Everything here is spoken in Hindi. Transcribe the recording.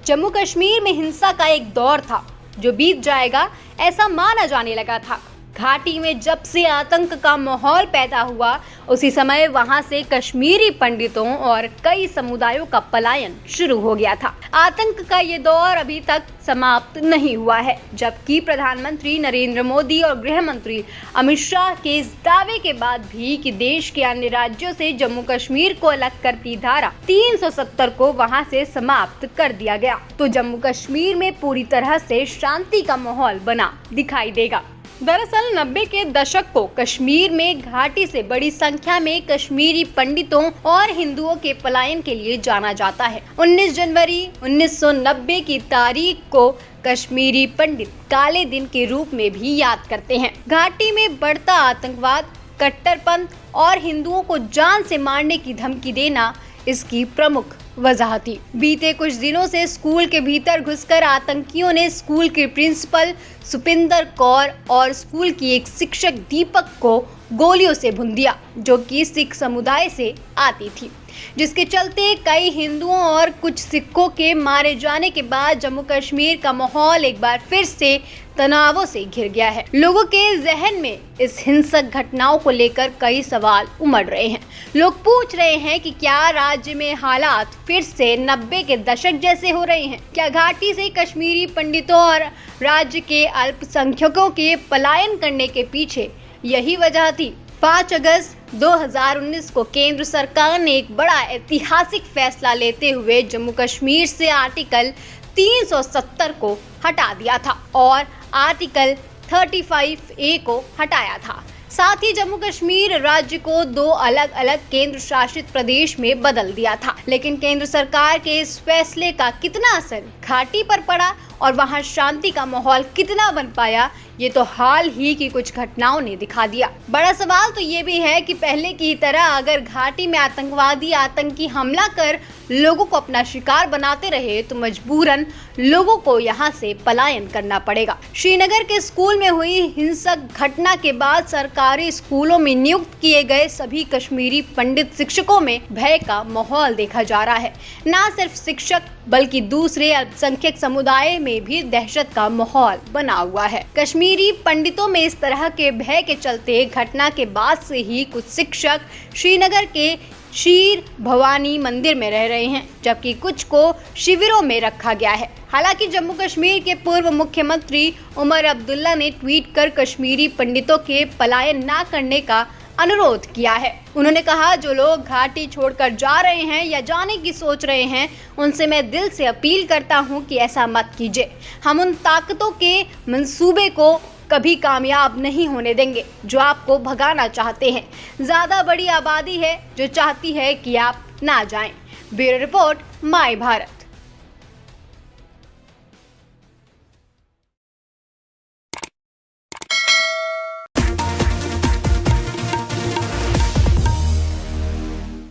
जम्मू कश्मीर में हिंसा का एक दौर था जो बीत जाएगा ऐसा माना जाने लगा था। घाटी में जब से आतंक का माहौल पैदा हुआ उसी समय वहां से कश्मीरी पंडितों और कई समुदायों का पलायन शुरू हो गया था। आतंक का ये दौर अभी तक समाप्त नहीं हुआ है, जबकि प्रधानमंत्री नरेंद्र मोदी और गृह मंत्री अमित शाह के इस दावे के बाद भी कि देश के अन्य राज्यों से जम्मू कश्मीर को अलग करती धारा 370 को वहां से समाप्त कर दिया गया, तो जम्मू कश्मीर में पूरी तरह से शांति का माहौल बना दिखाई देगा। दरअसल 90 के दशक को कश्मीर में घाटी से बड़ी संख्या में कश्मीरी पंडितों और हिंदुओं के पलायन के लिए जाना जाता है। 19 जनवरी 1990 की तारीख को कश्मीरी पंडित काले दिन के रूप में भी याद करते हैं। घाटी में बढ़ता आतंकवाद, कट्टरपंथ और हिंदुओं को जान से मारने की धमकी देना इसकी प्रमुख वजह थी। बीते कुछ दिनों से स्कूल के भीतर घुसकर आतंकियों ने स्कूल की प्रिंसिपल सुपिंदर कौर और स्कूल की एक शिक्षक दीपक को गोलियों से भून दिया, जो कि सिख समुदाय से आती थी, जिसके चलते कई हिंदुओं और कुछ सिखों के मारे जाने के बाद जम्मू कश्मीर का माहौल एक बार फिर से तनावों से घिर गया है। लोगों के जहन में इस हिंसक घटनाओं को लेकर कई सवाल उमड़ रहे हैं। लोग पूछ रहे हैं कि क्या राज्य में हालात फिर से 90 के दशक जैसे हो रहे हैं? क्या घाटी से कश्मीरी पंडितों और राज्य के अल्पसंख्यकों के पलायन करने के पीछे यही वजह थी? 5 अगस्त 2019 को केंद्र सरकार ने एक बड़ा ऐतिहासिक फैसला लेते हुए जम्मू कश्मीर से आर्टिकल 370 को हटा दिया था और आर्टिकल 35A को हटाया था। साथ ही जम्मू कश्मीर राज्य को 2 अलग अलग केंद्र शासित प्रदेश में बदल दिया था। लेकिन केंद्र सरकार के इस फैसले का कितना असर घाटी पर पड़ा और वहां शांति का माहौल कितना बन पाया, ये तो हाल ही की कुछ घटनाओं ने दिखा दिया। बड़ा सवाल तो ये भी है कि पहले की तरह अगर घाटी में आतंकी हमला कर लोगों को अपना शिकार बनाते रहे तो मजबूरन लोगों को यहाँ से पलायन करना पड़ेगा। श्रीनगर के स्कूल में हुई हिंसक घटना के बाद सरकारी स्कूलों में नियुक्त किए गए सभी कश्मीरी पंडित शिक्षकों में भय का माहौल देखा जा रहा है। न सिर्फ शिक्षक बल्कि दूसरे अल्पसंख्यक समुदाय में भी दहशत का माहौल बना हुआ है। कश्मीरी पंडितों में इस तरह के भय के चलते घटना के बाद से ही कुछ शिक्षक श्रीनगर के शीर भवानी मंदिर में रह रहे हैं, जबकि कुछ को शिविरों में रखा गया है। हालांकि जम्मू कश्मीर के पूर्व मुख्यमंत्री उमर अब्दुल्ला ने ट्वीट कर कश्मीरी पंडितों के पलायन न करने का अनुरोध किया है। उन्होंने कहा, जो लोग घाटी छोड़कर जा रहे हैं या जाने की सोच रहे हैं, उनसे मैं दिल से अपील करता हूं कि ऐसा मत कीजिए। हम उन ताकतों के मंसूबे को कभी कामयाब नहीं होने देंगे जो आपको भगाना चाहते हैं। ज्यादा बड़ी आबादी है जो चाहती है कि आप ना जाएं। Bureau report, my Bharat.